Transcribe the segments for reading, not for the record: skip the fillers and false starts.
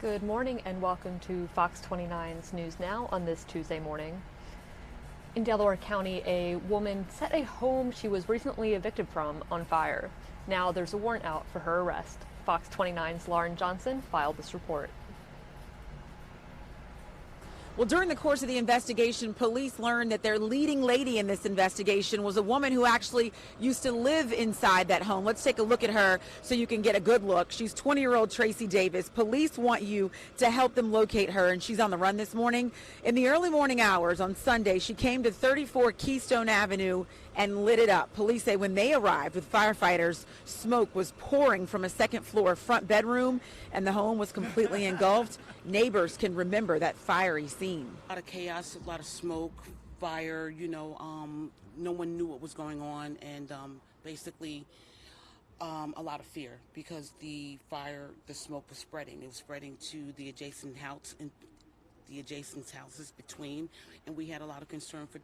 Good morning and welcome to Fox 29's News Now on this Tuesday morning. In Delaware County, a woman set a home she was recently evicted from on fire. Now there's a warrant out for her arrest. Fox 29's Lauren Johnson filed this report. Well, during the course of the investigation, police learned that their leading lady in this investigation was a woman who actually used to live inside that home. Let's take a look at her so you can get a good look. She's 20-year-old Tracy Davis. Police want you to help them locate her, and she's on the run this morning. In the early morning hours on Sunday, she came to 34 Keystone Avenue and lit it up. Police say when they arrived with firefighters, smoke was pouring from a second-floor front bedroom, and the home was completely engulfed. Neighbors can remember that fiery scene. A lot of chaos, a lot of smoke, fire, no one knew what was going on, and basically a lot of fear because the smoke was spreading. It was spreading to the adjacent house and the adjacent houses between, and we had a lot of concern for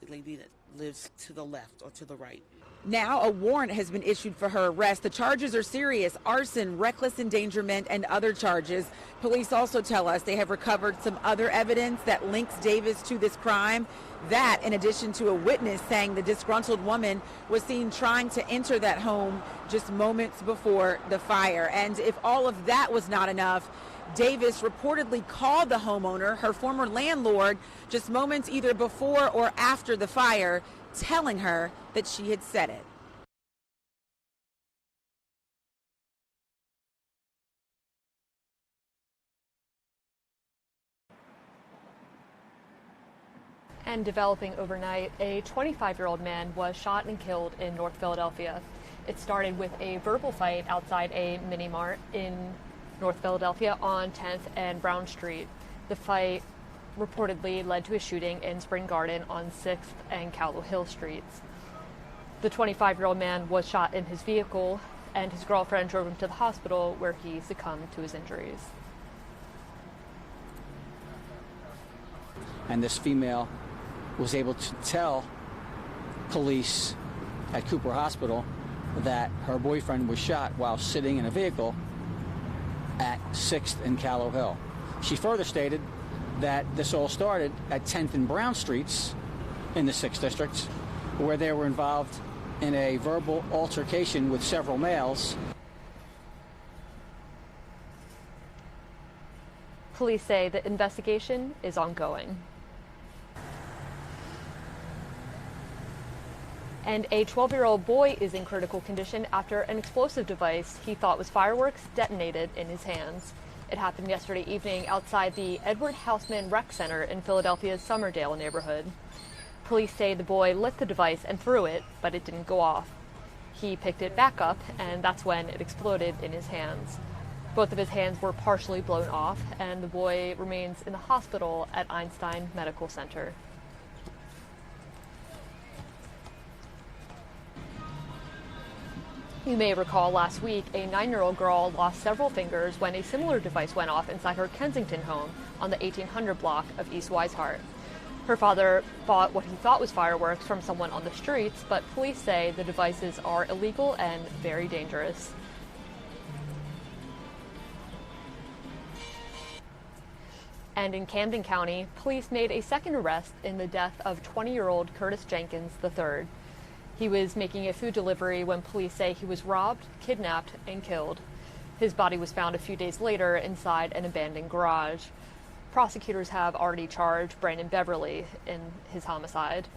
the lady that lives to the left or to the right. Now a warrant has been issued for her arrest. The charges are serious: arson, reckless endangerment, and other charges. Police also tell us they have recovered some other evidence that links Davis to this crime. That, in addition to a witness saying the disgruntled woman was seen trying to enter that home just moments before the fire. And if all of that was not enough, Davis reportedly called the homeowner, her former landlord, just moments either before or after the fire, telling her that she had set it. And developing overnight, a 25-year-old man was shot and killed in North Philadelphia. It started with a verbal fight outside a mini-mart in North Philadelphia on 10th and Brown Street. The fight reportedly led to a shooting in Spring Garden on 6th and Callow Hill Streets. The 25-year-old man was shot in his vehicle, and his girlfriend drove him to the hospital where he succumbed to his injuries. And this female was able to tell police at Cooper Hospital that her boyfriend was shot while sitting in a vehicle at 6th and Callow Hill. She further stated that this all started at 10th and Brown Streets in the 6th District, where they were involved in a verbal altercation with several males. Police say the investigation is ongoing. And a 12-year-old boy is in critical condition after an explosive device he thought was fireworks detonated in his hands. It happened yesterday evening outside the Edward Houseman Rec Center in Philadelphia's Summerdale neighborhood. Police say the boy lit the device and threw it, but it didn't go off. He picked it back up, and that's when it exploded in his hands. Both of his hands were partially blown off, and the boy remains in the hospital at Einstein Medical Center. You may recall last week a 9-year-old girl lost several fingers when a similar device went off inside her Kensington home on the 1800 block of East Weishart. Her father bought what he thought was fireworks from someone on the streets, but police say the devices are illegal and very dangerous. And in Camden County, police made a second arrest in the death of 20-year-old Curtis Jenkins III. He was making a food delivery when police say he was robbed, kidnapped, and killed. His body was found a few days later inside an abandoned garage. Prosecutors have already charged Brandon Beverly in his homicide.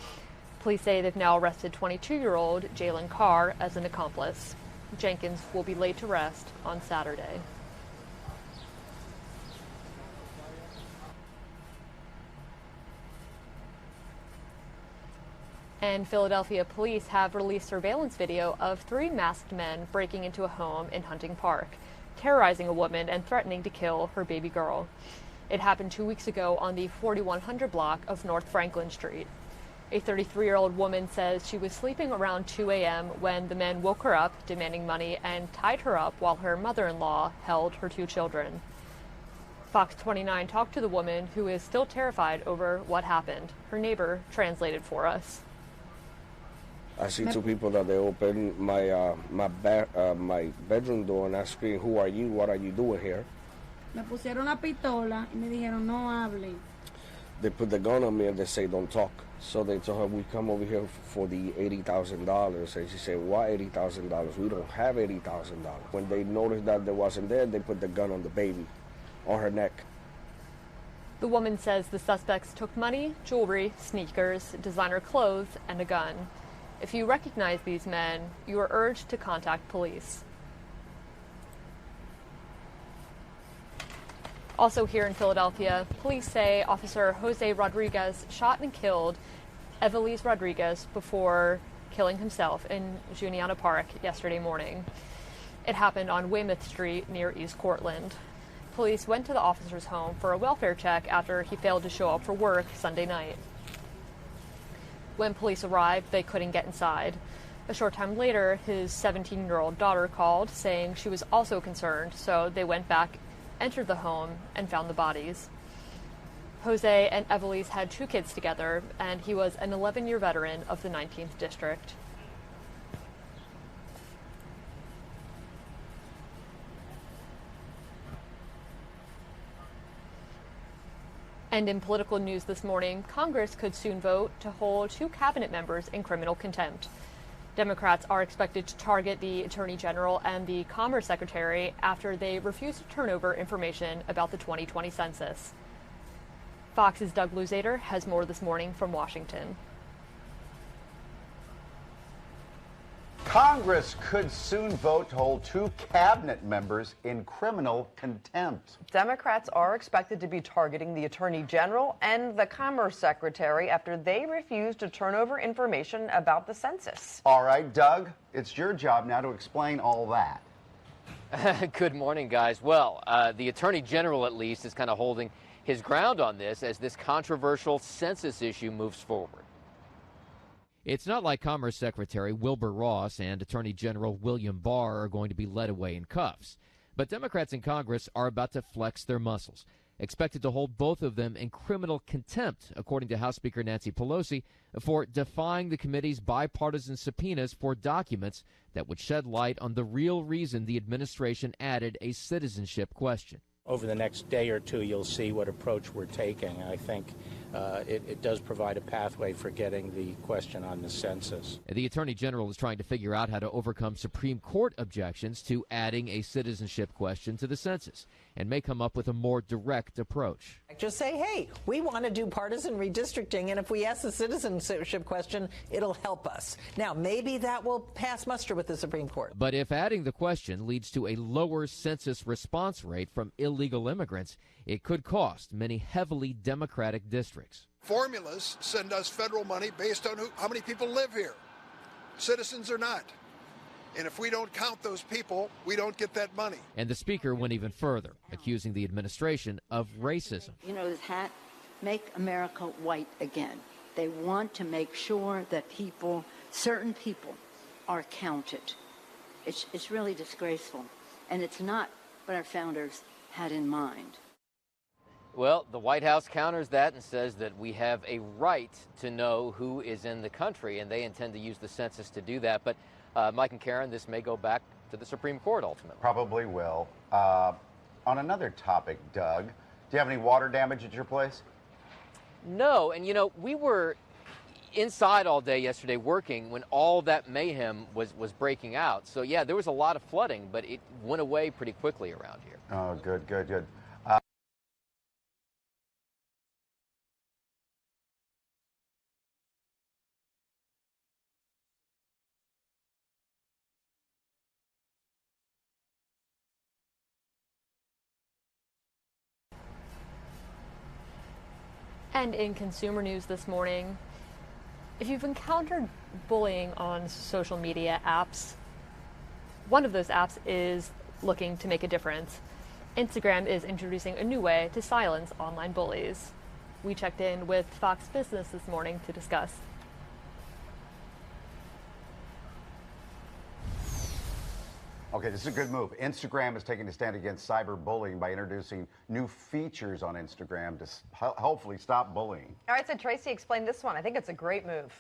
Police say they've now arrested 22-year-old Jalen Carr as an accomplice. Jenkins will be laid to rest on Saturday. And Philadelphia police have released surveillance video of 3 masked men breaking into a home in Hunting Park, terrorizing a woman and threatening to kill her baby girl. It happened 2 weeks ago on the 4100 block of North Franklin Street. A 33-year-old woman says she was sleeping around 2 a.m. when the men woke her up, demanding money, and tied her up while her mother-in-law held her 2 children. Fox 29 talked to the woman, who is still terrified over what happened. Her neighbor translated for us. I see 2 people that they open my bedroom door and I scream, "Who are you? What are you doing here?" Me pusieron una pistola y me dijeron no hable. They put the gun on me and they say don't talk. So they told her we come over here for the $80,000, and she said, "Why $80,000? We don't have $80,000." When they noticed that there wasn't there, they put the gun on the baby, on her neck. The woman says the suspects took money, jewelry, sneakers, designer clothes, and a gun. If you recognize these men, you are urged to contact police. Also here in Philadelphia, police say Officer Jose Rodriguez shot and killed Evelise Rodriguez before killing himself in Juniata Park yesterday morning. It happened on Weymouth Street near East Cortland. Police went to the officer's home for a welfare check after he failed to show up for work Sunday night. When police arrived, they couldn't get inside. A short time later, his 17-year-old daughter called, saying she was also concerned, so they went back, entered the home, and found the bodies. Jose and Evelise had 2 kids together, and he was an 11-year veteran of the 19th District. And in political news this morning, Congress could soon vote to hold 2 cabinet members in criminal contempt. Democrats are expected to target the Attorney General and the Commerce Secretary after they refuse to turn over information about the 2020 census. Fox's Doug Luzader has more this morning from Washington. Congress could soon vote to hold 2 cabinet members in criminal contempt. Democrats are expected to be targeting the Attorney General and the Commerce Secretary after they refuse to turn over information about the census. All right, Doug, it's your job now to explain all that. Good morning, guys. Well, the Attorney General, at least, is kind of holding his ground on this as this controversial census issue moves forward. It's not like Commerce Secretary Wilbur Ross and Attorney General William Barr are going to be led away in cuffs. But Democrats in Congress are about to flex their muscles, expected to hold both of them in criminal contempt, according to House Speaker Nancy Pelosi, for defying the committee's bipartisan subpoenas for documents that would shed light on the real reason the administration added a citizenship question. Over the next day or two, you'll see what approach we're taking. I think it does provide a pathway for getting the question on the census. The Attorney General is trying to figure out how to overcome Supreme Court objections to adding a citizenship question to the census and may come up with a more direct approach. Just say, hey, we want to do partisan redistricting, and if we ask the citizenship question, it'll help us. Now, maybe that will pass muster with the Supreme Court. But if adding the question leads to a lower census response rate from illegal immigrants, it could cost many heavily Democratic districts. Formulas send us federal money based on how many people live here, citizens or not. And if we don't count those people, we don't get that money. And the speaker went even further, accusing the administration of racism. You know, this hat, make America white again. They want to make sure that people, certain people, are counted. It's really disgraceful. And it's not what our founders had in mind. Well, the White House counters that and says that we have a right to know who is in the country, and they intend to use the census to do that. But Mike and Karen, this may go back to the Supreme Court ultimately. Probably will. On another topic, Doug, do you have any water damage at your place? No, and you know, we were inside all day yesterday working when all that mayhem was breaking out. So yeah, there was a lot of flooding, but it went away pretty quickly around here. Oh, good, good, good. And in consumer news this morning, if you've encountered bullying on social media apps, one of those apps is looking to make a difference. Instagram is introducing a new way to silence online bullies. We checked in with Fox Business this morning to discuss. Okay, this is a good move. Instagram is taking a stand against cyberbullying by introducing new features on Instagram to hopefully stop bullying. All right, so Tracy explained this one. I think it's a great move.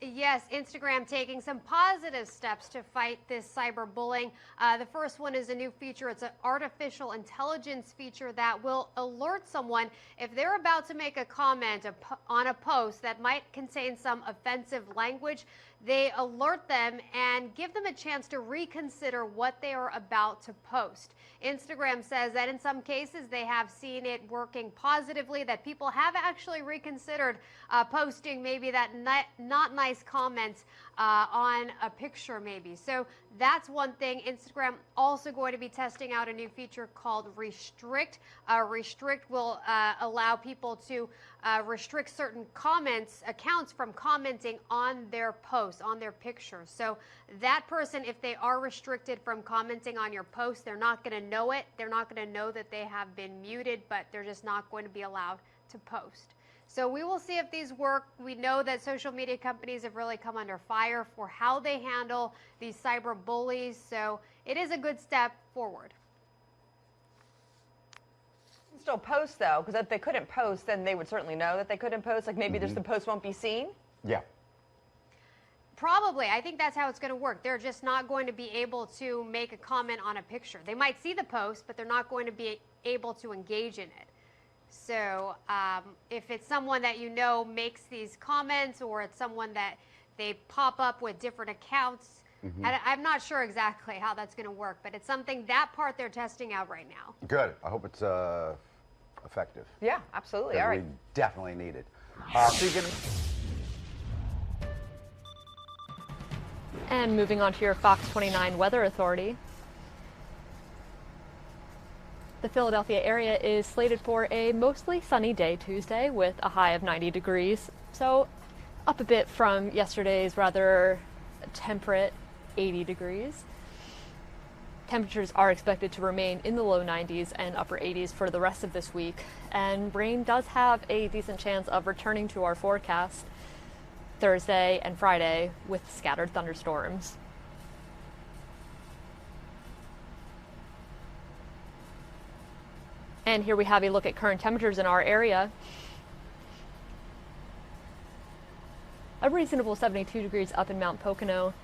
Yes, Instagram taking some positive steps to fight this cyberbullying. The first one is a new feature. It's an artificial intelligence feature that will alert someone if they're about to make a comment on a post that might contain some offensive language. They alert them and give them a chance to reconsider what they are about to post. Instagram says that in some cases they have seen it working positively, that people have actually reconsidered posting maybe that not nice comments on a picture maybe. So that's one thing. Instagram also going to be testing out a new feature called Restrict. Restrict will allow people to restrict certain accounts from commenting on their posts, on their pictures. So that person, if they are restricted from commenting on your post, they're not going to know it. They're not going to know that they have been muted, but they're just not going to be allowed to post. So we will see if these work. We know that social media companies have really come under fire for how they handle these cyber bullies. So it is a good step forward. Still post, though, because if they couldn't post, then they would certainly know that they couldn't post. Like maybe just the post won't be seen? Yeah. Probably. I think that's how it's going to work. They're just not going to be able to make a comment on a picture. They might see the post, but they're not going to be able to engage in it. So if it's someone that you know makes these comments, or it's someone that they pop up with different accounts, I'm not sure exactly how that's going to work, but it's something, that part they're testing out right now. Good. I hope it's effective. Yeah, absolutely. All right. We definitely need it. And moving on to your Fox 29 Weather Authority. The Philadelphia area is slated for a mostly sunny day Tuesday with a high of 90 degrees. So up a bit from yesterday's rather temperate 80 degrees. Temperatures are expected to remain in the low 90s and upper 80s for the rest of this week. And rain does have a decent chance of returning to our forecast Thursday and Friday with scattered thunderstorms. And here we have a look at current temperatures in our area. A reasonable 72 degrees up in Mount Pocono.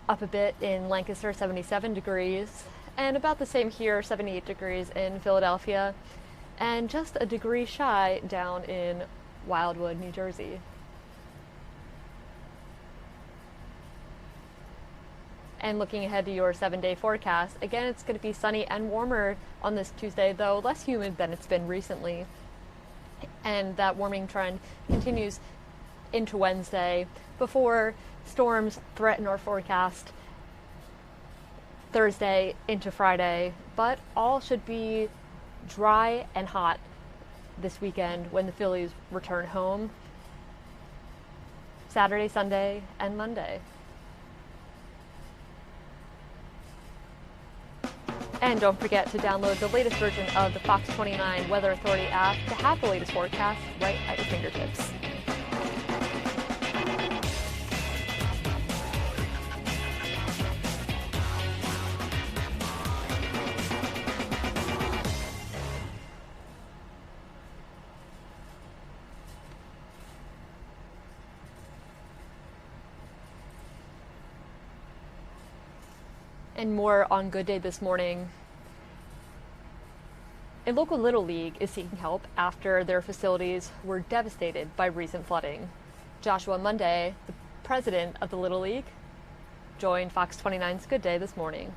Up a bit in Lancaster, 77 degrees. And about the same here, 78 degrees in Philadelphia. And just a degree shy down in Wildwood, New Jersey. And looking ahead to your 7-day forecast, again, it's going to be sunny and warmer on this Tuesday, though less humid than it's been recently. And that warming trend continues into Wednesday before storms threaten our forecast Thursday into Friday. But all should be dry and hot this weekend when the Phillies return home Saturday, Sunday, and Monday. And don't forget to download the latest version of the Fox 29 Weather Authority app to have the latest forecast right at your fingertips. And more on Good Day this morning. A local Little League is seeking help after their facilities were devastated by recent flooding. Joshua Monday, the president of the Little League, joined Fox 29's Good Day this morning.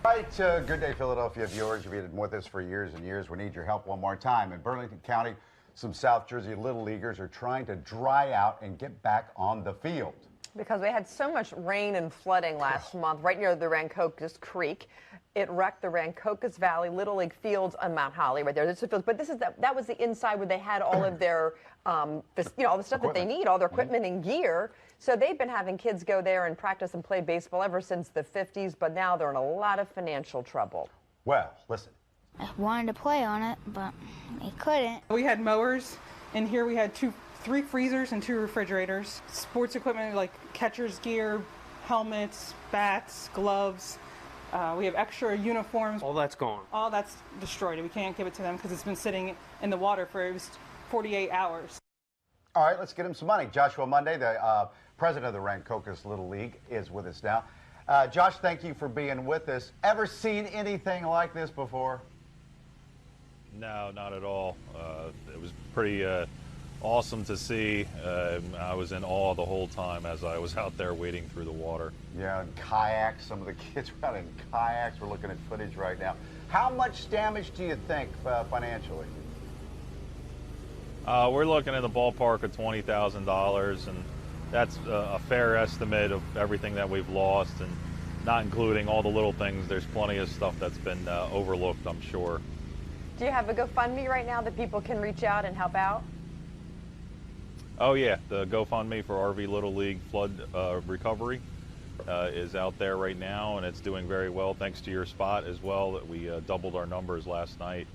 Right, Good Day Philadelphia viewers. You've been with us for years and years. We need your help one more time. In Burlington County, some South Jersey Little Leaguers are trying to dry out and get back on the field. Because we had so much rain and flooding last month right near the Rancocas Creek. It wrecked the Rancocas Valley Little League fields on Mount Holly right there. But this is that was the inside where they had all of their, all the stuff that they need, all their equipment and gear. So they've been having kids go there and practice and play baseball ever since the 50s, but now they're in a lot of financial trouble. Well, listen. I wanted to play on it, but I couldn't. We had mowers, and here we had 3 freezers and 2 refrigerators. Sports equipment like catcher's gear, helmets, bats, gloves. We have extra uniforms. All that's gone. All that's destroyed. We can't give it to them because it's been sitting in the water for 48 hours. All right, let's get him some money. Joshua Monday, the president of the Rancocas Little League, is with us now. Josh, thank you for being with us. Ever seen anything like this before? No, not at all. It was pretty awesome to see. I was in awe the whole time as I was out there wading through the water. Yeah, and kayaks. Some of the kids were out in kayaks. We're looking at footage right now. How much damage do you think financially? We're looking in the ballpark of $20,000, and that's a fair estimate of everything that we've lost, and not including all the little things. There's plenty of stuff that's been overlooked, I'm sure. Do you have a GoFundMe right now that people can reach out and help out? Oh yeah, the GoFundMe for RV Little League flood recovery is out there right now, and it's doing very well thanks to your spot as well, that we doubled our numbers last night,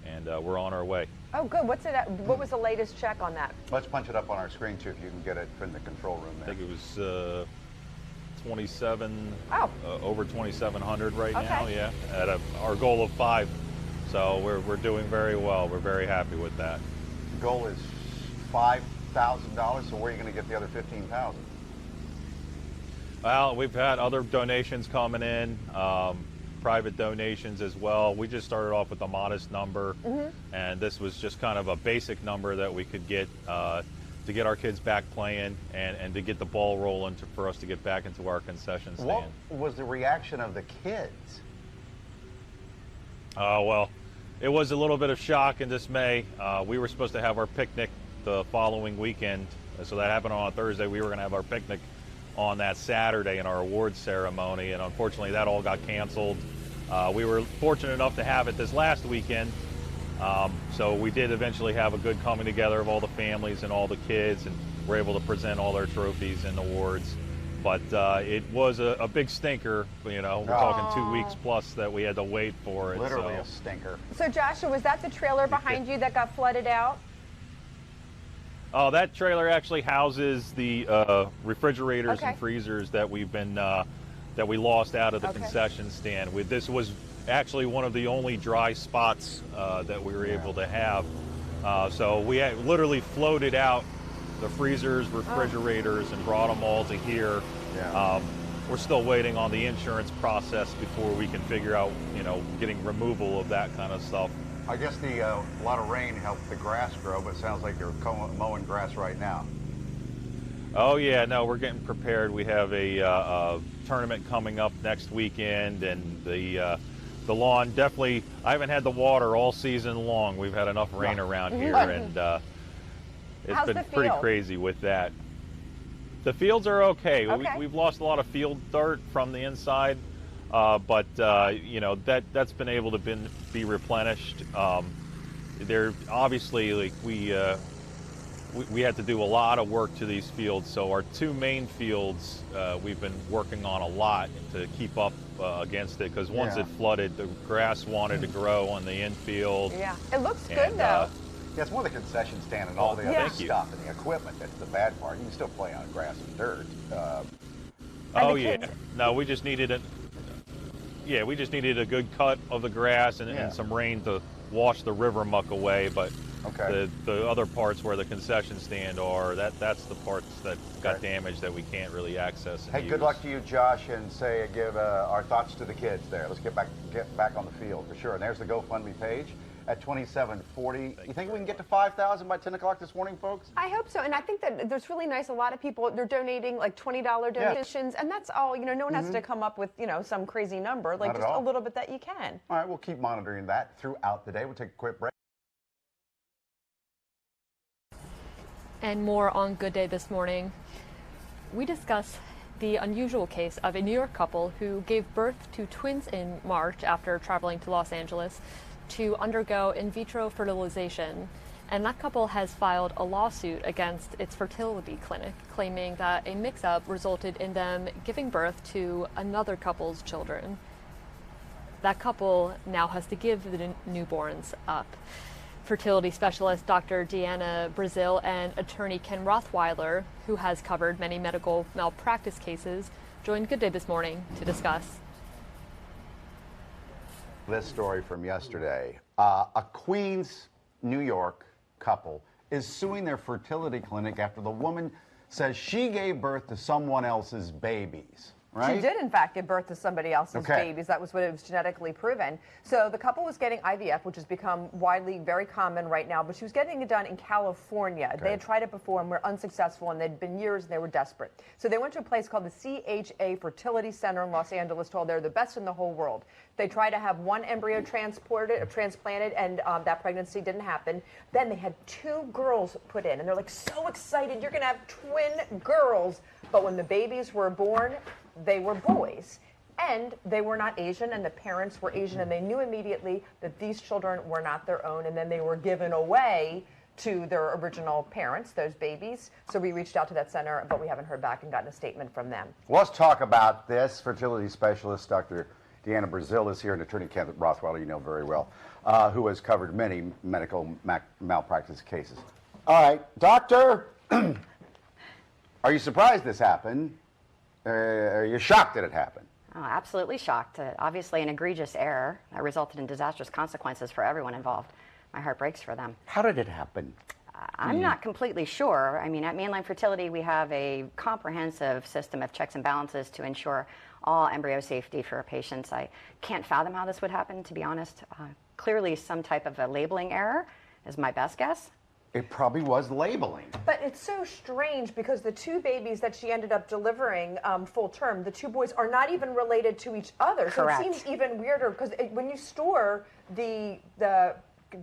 and we're on our way. Oh, good. What's it at? What was the latest check on that? Let's punch it up on our screen too, if you can get it from the control room there. I think it was 27, over 2,700 right now. Yeah, at our goal of 5. So we're doing very well. We're very happy with that. The goal is $5,000. So where are you going to get the other $15,000? Well, we've had other donations coming in, private donations as well. We just started off with a modest number, and this was just kind of a basic number that we could get to get our kids back playing and to get the ball rolling for us to get back into our concession stand. What was the reaction of the kids? Well, it was a little bit of shock and dismay. We were supposed to have our picnic the following weekend, so that happened on a Thursday. We were going to have our picnic on that Saturday in our awards ceremony, and unfortunately that all got canceled. We were fortunate enough to have it this last weekend, so we did eventually have a good coming together of all the families and all the kids, and were able to present all their trophies and awards. But it was a big stinker, you know. We're talking 2 weeks plus that we had to wait for it. Literally a stinker. So Joshua, was that the trailer behind you that got flooded out? Oh, that trailer actually houses the refrigerators and freezers that we've been that we lost out of the concession stand. This was actually one of the only dry spots that we were able to have. So we had literally floated out the freezers, refrigerators, and brought them all to here. We're still waiting on the insurance process before we can figure out, you know, getting removal of that kind of stuff. I guess a lot of rain helped the grass grow, but it sounds like you're mowing grass right now. Oh yeah, no, we're getting prepared. We have a tournament coming up next weekend, and the lawn definitely. I haven't had the water all season long. We've had enough rain around here, and it's been pretty crazy with that. The fields are okay. We've lost a lot of field dirt from the inside. But you know, that's been able to be replenished. They're obviously, like, we had to do a lot of work to these fields. So our 2 main fields we've been working on a lot to keep up against it, because once it flooded, the grass wanted to grow on the infield. Yeah, it looks good though. Yeah, it's more the concession stand and all the other stuff and the equipment that's the bad part. You can still play on grass and dirt. Oh yeah, no, we just needed it. Yeah, we just needed a good cut of the grass and some rain to wash the river muck away. But the other parts where the concession stand are, that's the parts that got damaged that we can't really access. Hey, good luck to you, Josh, and give our thoughts to the kids there. Let's get back on the field for sure. And there's the GoFundMe page at 2740. You think we can get to 5,000 by 10 o'clock this morning, folks? I hope so, and I think that there's really nice. A lot of people, they're donating like $20 donations, and that's all. You know, no one has to come up with, you know, some crazy number, like just a little bit that you can. All right, we'll keep monitoring that throughout the day. We'll take a quick break. And more on Good Day this morning. We discuss the unusual case of a New York couple who gave birth to twins in March after traveling to Los Angeles to undergo in vitro fertilization. And that couple has filed a lawsuit against its fertility clinic, claiming that a mix-up resulted in them giving birth to another couple's children. That couple now has to give the newborns up. Fertility specialist Dr. Deanna Brazil and attorney Ken Rothweiler, who has covered many medical malpractice cases, joined Good Day this morning to discuss. This story from yesterday. A Queens, New York couple is suing their fertility clinic after the woman says she gave birth to someone else's babies. Right? She did, in fact, give birth to somebody else's babies. That was what it was genetically proven. So the couple was getting IVF, which has become widely very common right now, but she was getting it done in California. They had tried it before and were unsuccessful, and they'd been years and they were desperate. So they went to a place called the CHA Fertility Center in Los Angeles, told they're the best in the whole world. They tried to have one embryo transplanted, and that pregnancy didn't happen. Then they had 2 girls put in, and they're like so excited, you're going to have twin girls. But when the babies were born, they were boys, and they were not Asian, and the parents were Asian, and they knew immediately that these children were not their own, and then they were given away to their original parents, those babies. So we reached out to that center, but we haven't heard back and gotten a statement from them. Well, let's talk about this. Fertility specialist Dr. Deanna Brazil is here, an attorney, Kenneth Rothweiler, you know very well, who has covered many medical malpractice cases. All right, doctor, are you surprised this happened? Are you shocked that it happened? Oh, absolutely shocked. Obviously an egregious error that resulted in disastrous consequences for everyone involved. My heart breaks for them. How did it happen? I'm not completely sure. I mean, at Mainline Fertility, we have a comprehensive system of checks and balances to ensure all embryo safety for our patients. I can't fathom how this would happen, to be honest. Clearly some type of a labeling error is my best guess. It probably was labeling. But it's so strange because the 2 babies that she ended up delivering full term, the 2 boys, are not even related to each other. Correct. So it seems even weirder because when you store the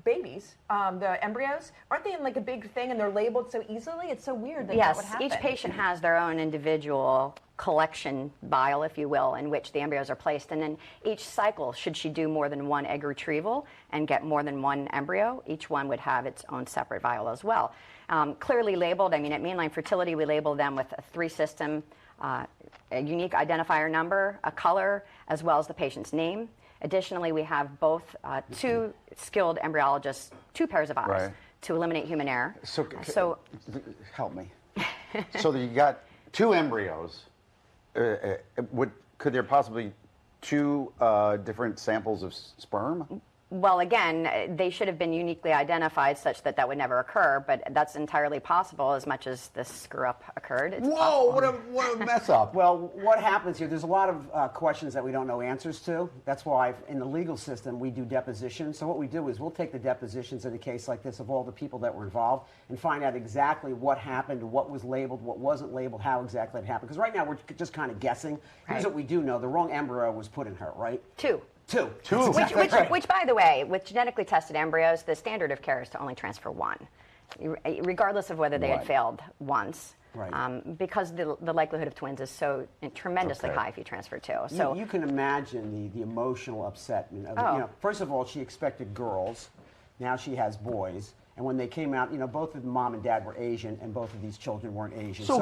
babies, the embryos, aren't they in like a big thing and they're labeled so easily? It's so weird that that would happen. Each patient has their own individual collection vial, if you will, in which the embryos are placed. And then each cycle, should she do more than 1 egg retrieval and get more than 1 embryo, each one would have its own separate vial as well. Clearly labeled. I mean, at Mainline Fertility, we label them with a 3-system, a unique identifier number, a color, as well as the patient's name. Additionally, we have both 2 skilled embryologists, 2 pairs of eyes to eliminate human error. So help me. So you got 2 embryos. Could there possibly 2 different samples of sperm? Well, again, they should have been uniquely identified such that that would never occur, but that's entirely possible as much as this screw-up occurred. It's Whoa, what a mess up. Well, what happens here, there's a lot of questions that we don't know answers to. That's why in the legal system we do depositions. So what we do is we'll take the depositions in a case like this of all the people that were involved and find out exactly what happened, what was labeled, what wasn't labeled, how exactly it happened. Because right now we're just kind of guessing. Here's what we do know. The wrong embryo was put in her, right? 2. Which, by the way, with genetically tested embryos, the standard of care is to only transfer 1, regardless of whether they had failed once. Because the likelihood of twins is so tremendously high if you transfer 2. So you can imagine the emotional upset. You know, first of all, she expected girls. Now she has boys. And when they came out, you know, both of the mom and dad were Asian, and both of these children weren't Asian. So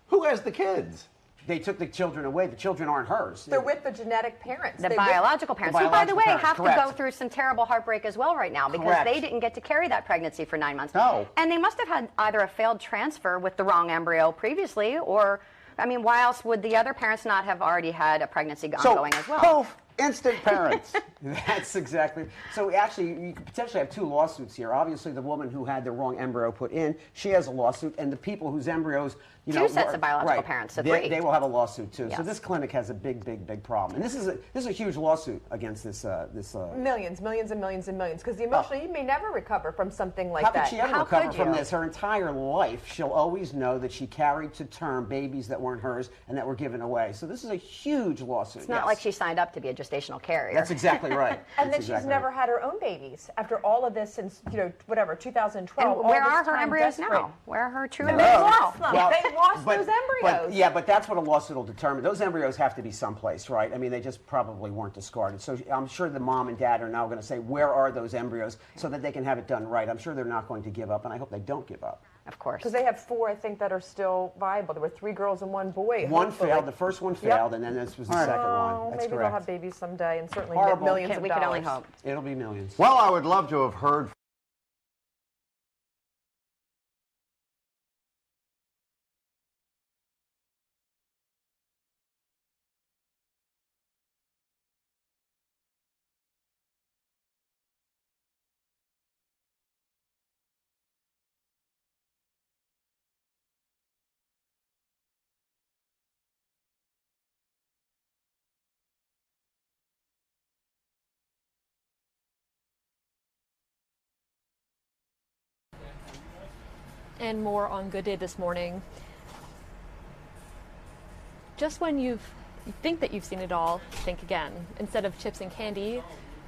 who has the kids? They took the children away. The children aren't hers. They're with the genetic parents. The biological parents, who, by the way, have to go through some terrible heartbreak as well right now because they didn't get to carry that pregnancy for 9 months. No. And they must have had either a failed transfer with the wrong embryo previously, or, I mean, why else would the other parents not have already had a pregnancy ongoing as well? Poof, instant parents. That's exactly. So actually, you could potentially have 2 lawsuits here. Obviously, the woman who had the wrong embryo put in, she has a lawsuit, and the people whose embryos, you know, 2 sets of biological parents, so 3. They will have a lawsuit too. Yes. So this clinic has a big problem, and this is a huge lawsuit against this. Millions and millions and millions, because emotionally you may never recover from something like How that. could she ever recover from this? Her entire life, she'll always know that she carried to term babies that weren't hers and that were given away. So this is a huge lawsuit. It's not like she signed up to be a gestational carrier. That's exactly right. And then she's never had her own babies after all of this since, you know, whatever, 2012. And where are her embryos now? Where are her true They embryos lost now? them. They lost those embryos. But that's what a lawsuit will determine. Those embryos have to be someplace, right? I mean, they just probably weren't discarded. So I'm sure the mom and dad are now going to say, where are those embryos, so that they can have it done right. I'm sure they're not going to give up, and I hope they don't give up. Of course. Because they have 4, I think, that are still viable. There were 3 girls and 1 boy. One failed. The first one failed, and then this was the second one. That's maybe correct. they'll have babies someday, and certainly Horrible. millions of dollars. We can only hope. It'll be millions. Well, I would love to have heard And more on Good Day this morning. Just when you think that you've seen it all, think again. Instead of chips and candy,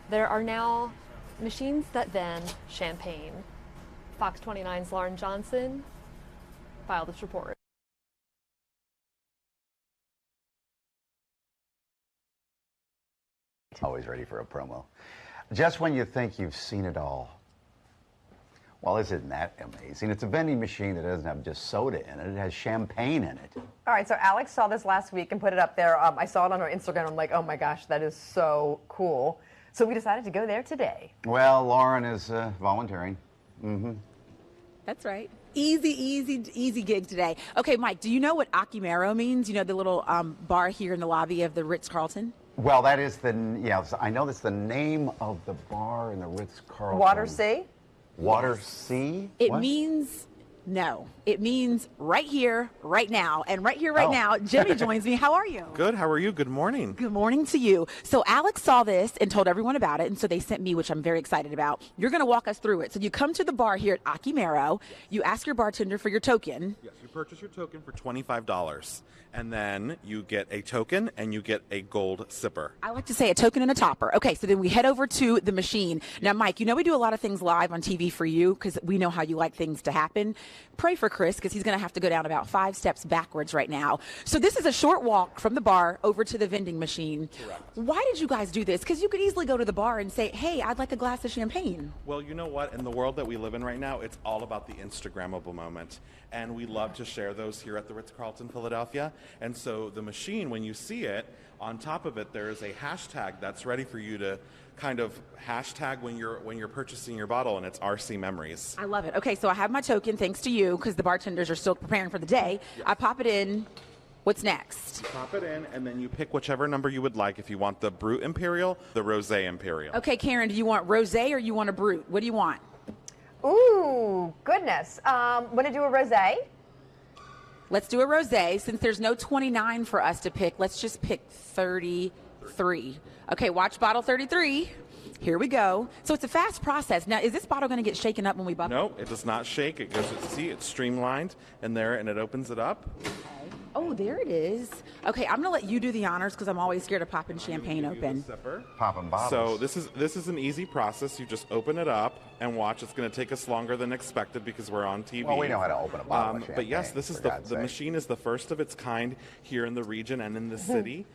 there are now machines that vend champagne. Fox 29's Lauren Johnson filed this report. Always ready for a promo. Just when you think you've seen it all. Well, isn't that amazing? It's a vending machine that doesn't have just soda in it. It has champagne in it. All right, so Alex saw this last week and put it up there. I saw it on our Instagram. I'm like, oh my gosh, that is so cool. So we decided to go there today. Well, Lauren is volunteering. Mm-hmm. That's right. Easy gig today. Okay, Mike, do you know what Akimero means? You know, the little bar here in the lobby of the Ritz-Carlton? Well, that is I know that's the name of the bar in the Ritz-Carlton. Water Sea? Water Sea? It means no. It means right here, right now. And right here, right now, Jimmy joins me. How are you? Good. How are you? Good morning. Good morning to you. So Alex saw this and told everyone about it, and so they sent me, which I'm very excited about. You're going to walk us through it. So you come to the bar here at Akimero. You ask your bartender for your token. Yes, you purchase your token for $25. And then you get a token and you get a gold sipper. I like to say a token and a topper. Okay, so then we head over to the machine. Now, Mike, you know we do a lot of things live on TV for you because we know how you like things to happen. Pray for Chris because he's going to have to go down about 5 steps backwards right now. So this is a short walk from the bar over to the vending machine. Correct. Why did you guys do this? Because you could easily go to the bar and say, hey, I'd like a glass of champagne. Well, you know what? In the world that we live in right now, it's all about the Instagrammable moment. And we love to share those here at the Ritz-Carlton Philadelphia. And so the machine, when you see it, on top of it, there is a hashtag that's ready for you to kind of hashtag when you're purchasing your bottle, and it's RC Memories. I love it. Okay, so I have my token, thanks to you, because the bartenders are still preparing for the day. Yes. I pop it in. What's next? You pop it in, and then you pick whichever number you would like. If you want the Brut Imperial, the Rosé Imperial. Okay, Karen, do you want Rosé or you want a Brut? What do you want? Ooh, goodness. Want to do a rosé? Let's do a rosé. Since there's no 29 for us to pick, let's just pick 33. Okay, watch bottle 33. Here we go. So it's a fast process. Now, is this bottle going to get shaken up when we bubble? No, it does not shake. It goes, see, it's streamlined in there, and it opens it up. Oh, there it is. Okay, I'm going to let you do the honors because I'm always scared of popping champagne open. Popping bottles. So this is an easy process. You just open it up and watch. It's going to take us longer than expected because we're on TV. Well, we know how to open a bottle of champagne. But yes, this is the machine is the first of its kind here in the region and in the city.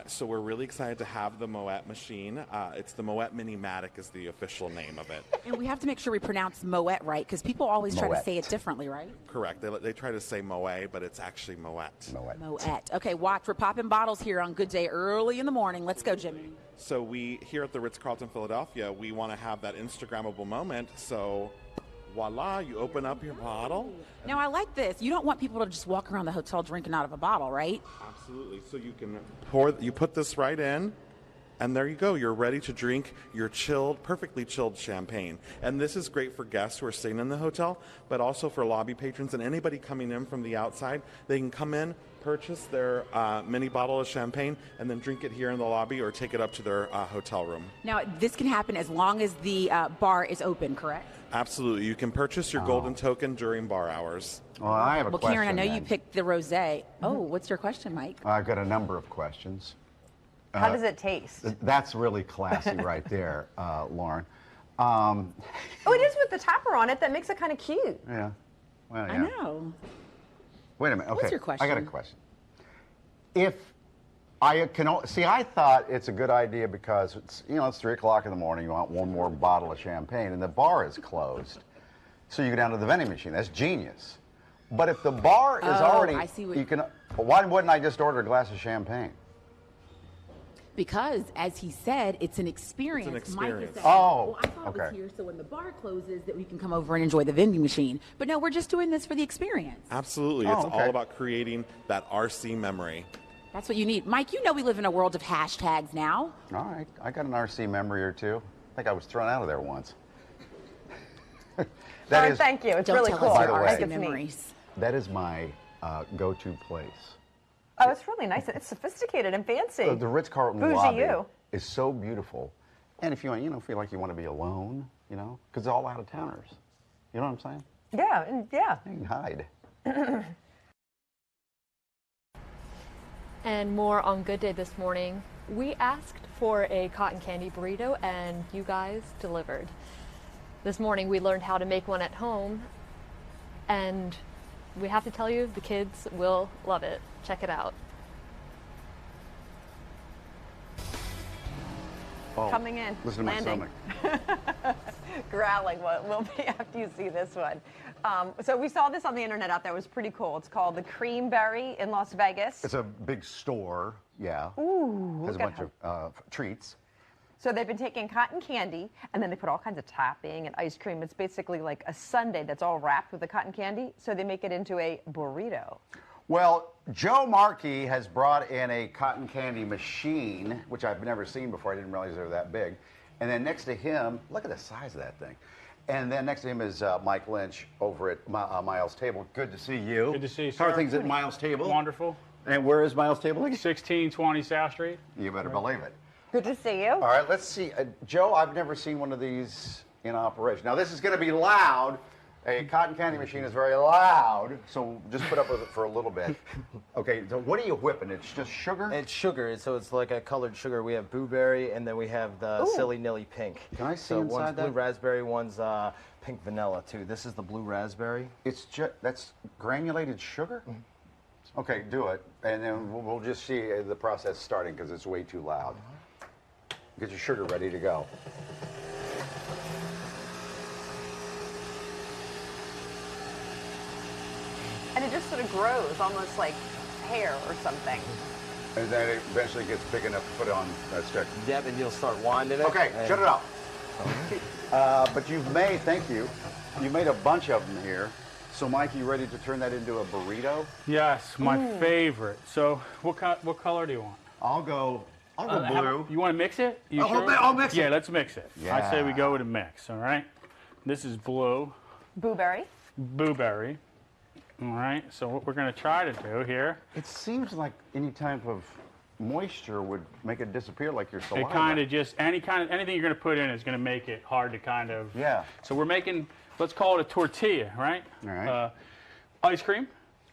So we're really excited to have the Moet machine. It's the Moet Mini-Matic is the official name of it. And we have to make sure we pronounce Moet right because people always try to say it differently, right? Correct. They try to say Moet, but it's actually Moet. Moet. Okay, watch. We're popping bottles here on Good Day early in the morning. Let's go, Jimmy. So we, here at the Ritz-Carlton Philadelphia, we want to have that Instagrammable moment. So voila, you open up your bottle. Now, I like this. You don't want people to just walk around the hotel drinking out of a bottle, right? Absolutely. So you can you put this right in, and there you go. You're ready to drink your perfectly chilled champagne. And this is great for guests who are staying in the hotel, but also for lobby patrons and anybody coming in from the outside. They can come in, purchase their mini bottle of champagne, and then drink it here in the lobby or take it up to their hotel room. Now, this can happen as long as the bar is open, correct? Absolutely. You can purchase your golden token during bar hours. Well, I have a question. Karen, I know you picked the rosé. Oh, what's your question, Mike? I've got a number of questions. How does it taste? That's really classy right there, Lauren. Oh, it is with the topper on it. That makes it kind of cute. Yeah. Well, yeah. I know. Wait a minute. Okay. What's your question? I got a question. If I can see, I thought it's a good idea because it's 3 o'clock in the morning. You want one more bottle of champagne, and the bar is closed, so you go down to the vending machine. That's genius. But if the bar is already, I see why wouldn't I just order a glass of champagne? Because, as he said, it's an experience. It's an experience. Mike is saying, oh, I thought okay. it was here so when the bar closes that we can come over and enjoy the vending machine. But no, we're just doing this for the experience. Absolutely. It's all about creating that RC memory. That's what you need. Mike, you know we live in a world of hashtags now. All right. I got an RC memory or two. I think I was thrown out of there once. Thank you. It's Don't really tell cool. us your I RC memories. That is my go-to place. Oh, it's really nice. It's sophisticated and fancy. The Ritz-Carlton Bougie lobby you. is so beautiful. And if you want, feel like you want to be alone, because it's all out-of-towners. You know what I'm saying? Yeah, yeah. You can hide. And more on Good Day this morning. We asked for a cotton candy burrito and you guys delivered. This morning we learned how to make one at home and we have to tell you the kids will love it. Check it out. Oh, Coming in. Listen to landing. my stomach. Growling will be after you see this one. So we saw this on the internet out there. It was pretty cool. It's called the Creamberry in Las Vegas. It's a big store, yeah. Ooh, Has a look at bunch of treats. So they've been taking cotton candy, and then they put all kinds of topping and ice cream. It's basically like a sundae that's all wrapped with the cotton candy, so they make it into a burrito. Well, Joe Markey has brought in a cotton candy machine, which I've never seen before. I didn't realize they were that big. And then next to him, look at the size of that thing. And then next to him is Mike Lynch over at Miles' Table. Good to see you. Good to see you, How are sir. things at Miles' Table? Wonderful. And where is Miles' Table again? 1620 South Street. You better believe it. Good to see you. All right, let's see. Joe, I've never seen one of these in operation. Now, this is going to be loud. A cotton candy machine is very loud, so just put up with it for a little bit. Okay, so what are you whipping? It's just sugar? It's sugar, so it's like a colored sugar. We have blueberry, and then we have the Silly Nilly Pink. Can I see so inside one's blue that? raspberry, one's pink vanilla, too. This is the blue raspberry. It's just, that's granulated sugar? Mm-hmm. Okay, do it, and then we'll just see the process starting because it's way too loud. Get your sugar ready to go. And it just sort of grows, almost like hair or something. And then it eventually gets big enough to put on a stick. Yep, and you'll start winding it. Okay, and shut it up. But you've made, thank you, you made a bunch of them here. So, Mike, you ready to turn that into a burrito? Yes, my favorite. So, what color do you want? I'll go blue. You want to mix it? You I'll mix it. Yeah, let's mix it. Yeah. I say we go with a mix, all right? This is blue. Blueberry. Blueberry. All right, so what we're going to try to do here. It seems like any type of moisture would make it disappear like your saliva. It kind of just, anything you're going to put in is going to make it hard to kind of. Yeah. So we're making, let's call it a tortilla, right? All right. Ice cream.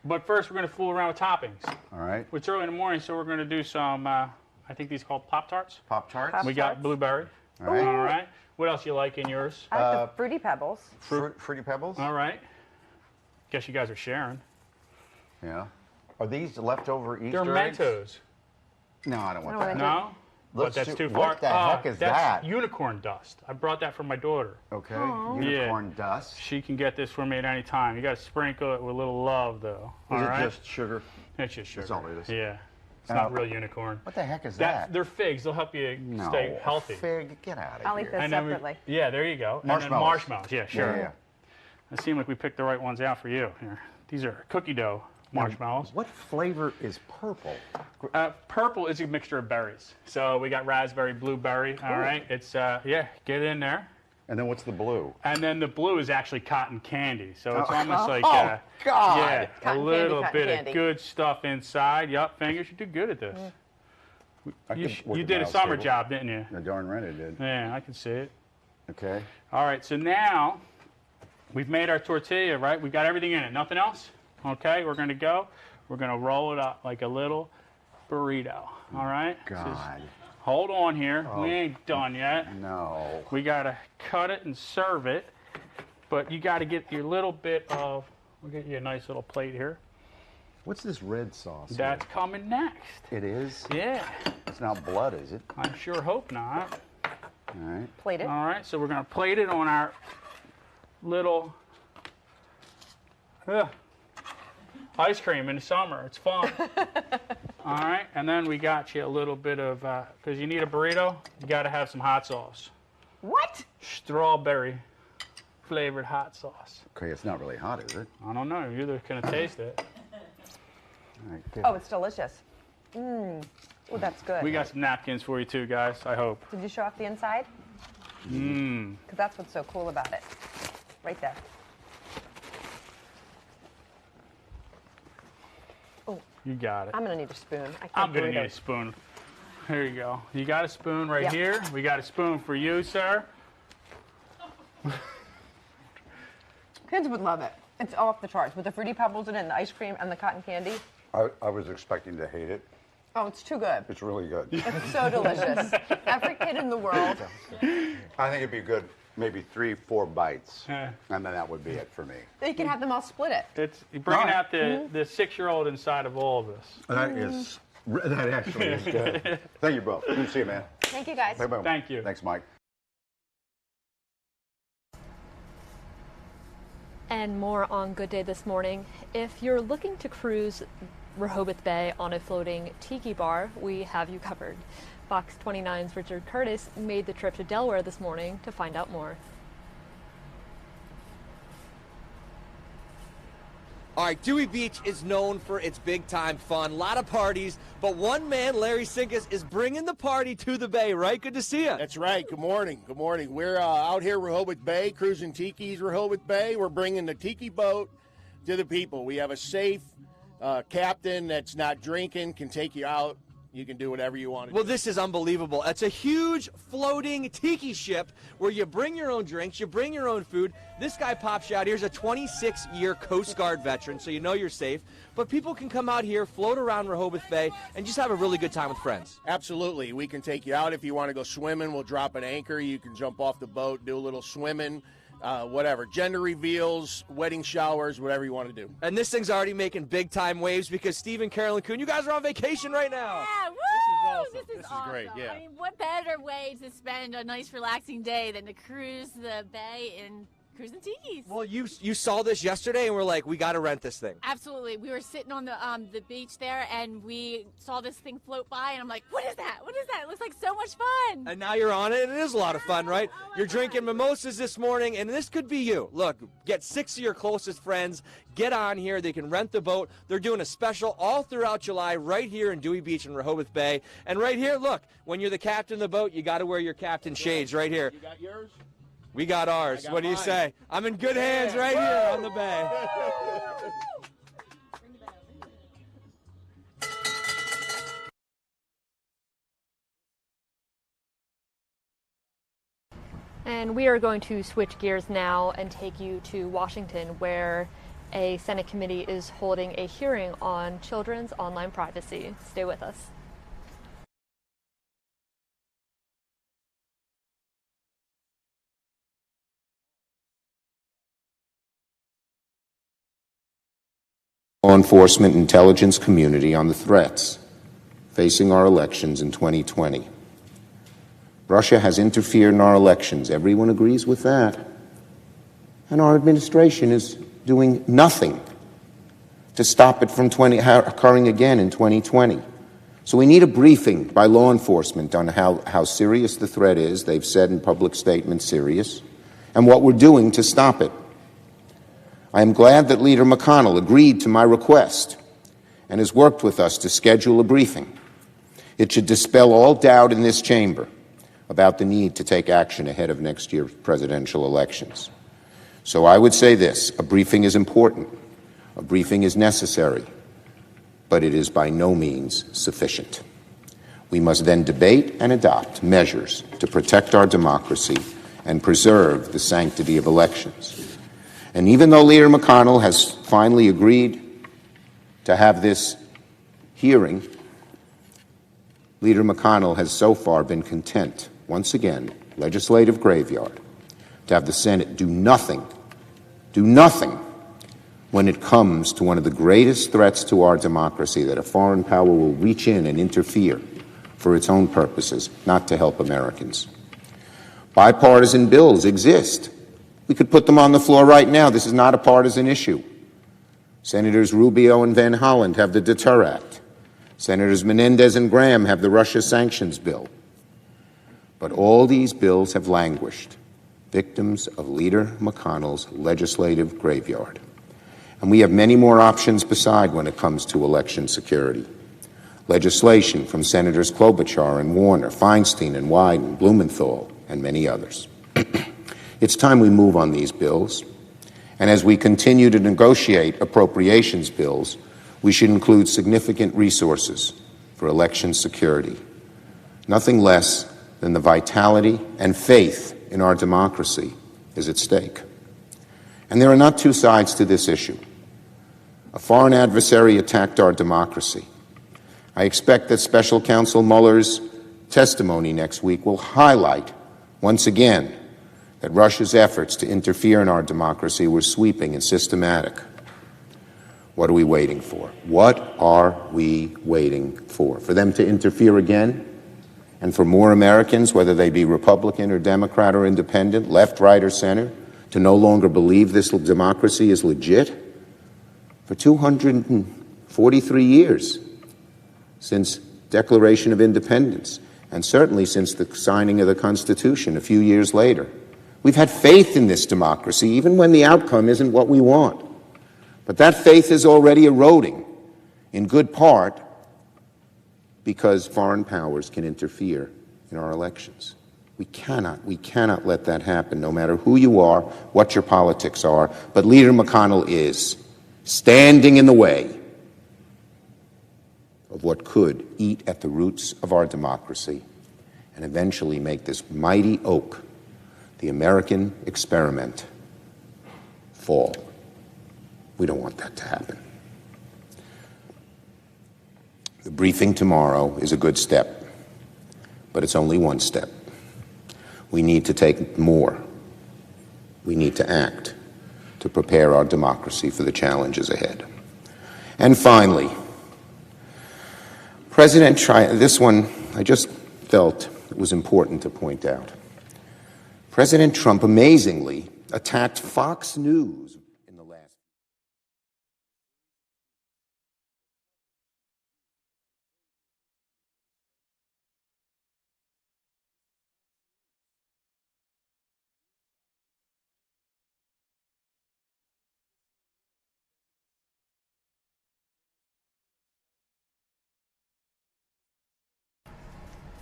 But first we're going to fool around with toppings. All right. It's early in the morning, so we're going to do some, I think these are called Pop-Tarts. Pop-Tarts? We got blueberry. All right. All right. What else you like in yours? I like the Fruity Pebbles. Fruity Pebbles? All right. Guess you guys are sharing. Yeah. Are these leftover Easter They're eggs? Mentos. No, I don't want that. No? But that's too far. What the heck is that's that? Unicorn dust. I brought that for my daughter. Okay. Unicorn dust. She can get this for me at any time. You got to sprinkle it with a little love, though. Is All it right? just sugar? It's just sugar. That's all it is. Yeah. It's not real unicorn. What the heck is that? They're figs. They'll help you stay healthy. Fig, get out of I'll here. eat those And then separately. yeah, there you go. Marshmallows. And then marshmallows. Yeah, sure. Yeah. It seemed like we picked the right ones out for you. Here. These are cookie dough marshmallows. What flavor is purple? Purple is a mixture of berries. So we got raspberry, blueberry. All right. It's, yeah, get in there. And then what's the blue? And then the blue is actually cotton candy. So it's Oh. almost like, Oh, God. yeah, Cotton a little candy, bit cotton candy. of good stuff inside. Yup, fingers, you do good at this. You did a summer job, didn't you? The darn right I did. Yeah, I can see it. Okay. All right, so now we've made our tortilla, right? We've got everything in it. Nothing else? Okay, we're going to go. We're going to roll it up like a little burrito. All right? God. Hold on here. Oh. We ain't done yet. No. We got to cut it and serve it. But you got to get your little bit of, we'll get you a nice little plate here. What's this red sauce? That's coming next. It is? Yeah. It's not blood, is it? I sure hope not. All right. Plate it. All right, so we're going to plate it on our little ice cream in the summer. It's fun. All right, and then we got you a little bit of, because you need a burrito, you got to have some hot sauce. What? Strawberry flavored hot sauce. Okay, it's not really hot, is it? I don't know. You're either going to taste it. All right, good. Oh, it's delicious. Mmm. Oh, that's good. We got some napkins for you too, guys, I hope. Did you show off the inside? Mmm. Because that's what's so cool about it. Right there. Oh, You got it. I'm going to need a spoon. I can't I'm going to burrito. need a spoon. Here you go. You got a spoon right Yeah. here. We got a spoon for you, sir. Kids would love it. It's off the charts with the Fruity Pebbles in it and the ice cream and the cotton candy. I was expecting to hate it. Oh, it's too good. It's really good. It's so delicious. Every kid in the world. I think it'd be good, maybe 3-4 bites, and then that would be it for me. You can have them all split it. It's you're bringing out the 6-year-old inside of all of us. That actually is good. Thank you both. Good to see you, man. Thank you, guys. Bye-bye. Thank you. Thanks, Mike. And more on Good Day this morning. If you're looking to cruise Rehoboth Bay on a floating tiki bar, we have you covered. Fox 29's Richard Curtis made the trip to Delaware this morning to find out more. All right, Dewey Beach is known for its big-time fun, a lot of parties, but one man, Larry Census, is bringing the party to the Bay, right? Good to see you. That's right. Good morning. Good morning. We're out here Rehoboth Bay, cruising Tiki's Rehoboth Bay. We're bringing the Tiki boat to the people. We have a safe captain that's not drinking, can take you out. You can do whatever you want to do. Well, this is unbelievable. It's a huge floating tiki ship where you bring your own drinks, you bring your own food. This guy pops you out. Here's a 26-year Coast Guard veteran, so you know you're safe. But people can come out here, float around Rehoboth Bay, and just have a really good time with friends. Absolutely. We can take you out. If you want to go swimming, we'll drop an anchor. You can jump off the boat, do a little swimming. Whatever, gender reveals, wedding showers, whatever you want to do. And this thing's already making big-time waves because Steve and Carolyn Kuhn, you guys are on vacation right now. Yeah, woo! This is awesome. Great, yeah. I mean, what better way to spend a nice, relaxing day than to cruise the bay and cruise the Tiki's? Well, you saw this yesterday and we're like, we got to rent this thing. Absolutely. We were sitting on the beach there and we saw this thing float by and I'm like, what is that? What is that? It looks like so much fun. And now you're on it, and it is a lot of fun, right? You're drinking mimosas this morning, and this could be you. Look, get 6 of your closest friends, get on here. They can rent the boat. They're doing a special all throughout July right here in Dewey Beach in Rehoboth Bay. And right here, look, when you're the captain of the boat, you got to wear your captain shades right here. You got yours? We got ours. What do you say? I'm in good hands right here on the bay. And we are going to switch gears now and take you to Washington, where a Senate committee is holding a hearing on children's online privacy. Stay with us. Law enforcement intelligence community on the threats facing our elections in 2020. Russia has interfered in our elections. Everyone agrees with that. And our administration is doing nothing to stop it from occurring again in 2020. So we need a briefing by law enforcement on how serious the threat is. They've said in public statements serious, and what we're doing to stop it. I am glad that Leader McConnell agreed to my request and has worked with us to schedule a briefing. It should dispel all doubt in this chamber about the need to take action ahead of next year's presidential elections. So I would say this: a briefing is important, a briefing is necessary, but it is by no means sufficient. We must then debate and adopt measures to protect our democracy and preserve the sanctity of elections. And even though Leader McConnell has finally agreed to have this hearing, Leader McConnell has so far been content, once again, legislative graveyard, to have the Senate do nothing when it comes to one of the greatest threats to our democracy, that a foreign power will reach in and interfere for its own purposes, not to help Americans. Bipartisan bills exist. We could put them on the floor right now. This is not a partisan issue. Senators Rubio and Van Hollen have the Deter Act. Senators Menendez and Graham have the Russia sanctions bill. But all these bills have languished, victims of Leader McConnell's legislative graveyard. And we have many more options beside when it comes to election security. Legislation from Senators Klobuchar and Warner, Feinstein and Wyden, Blumenthal, and many others. It's time we move on these bills. And as we continue to negotiate appropriations bills, we should include significant resources for election security. Nothing less than the vitality and faith in our democracy is at stake. And there are not two sides to this issue. A foreign adversary attacked our democracy. I expect that Special Counsel Mueller's testimony next week will highlight, once again, that Russia's efforts to interfere in our democracy were sweeping and systematic. What are we waiting for? What are we waiting for? For them to interfere again? And for more Americans, whether they be Republican or Democrat or independent, left, right, or center, to no longer believe this democracy is legit? For 243 years since Declaration of Independence, and certainly since the signing of the Constitution a few years later, we've had faith in this democracy, even when the outcome isn't what we want. But that faith is already eroding, in good part because foreign powers can interfere in our elections. We cannot let that happen, no matter who you are, what your politics are. But Leader McConnell is standing in the way of what could eat at the roots of our democracy and eventually make this mighty oak, the American experiment, fall. We don't want that to happen. The briefing tomorrow is a good step, but it's only one step. We need to take more. We need to act to prepare our democracy for the challenges ahead. And finally, this one I just felt it was important to point out. President Trump amazingly attacked Fox News in the last.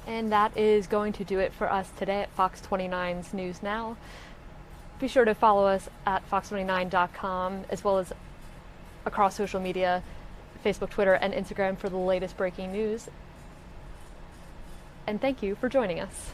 And that is going to do it for us today at Fox 29's News Now. Be sure to follow us at fox29.com, as well as across social media, Facebook, Twitter, and Instagram for the latest breaking news. And thank you for joining us.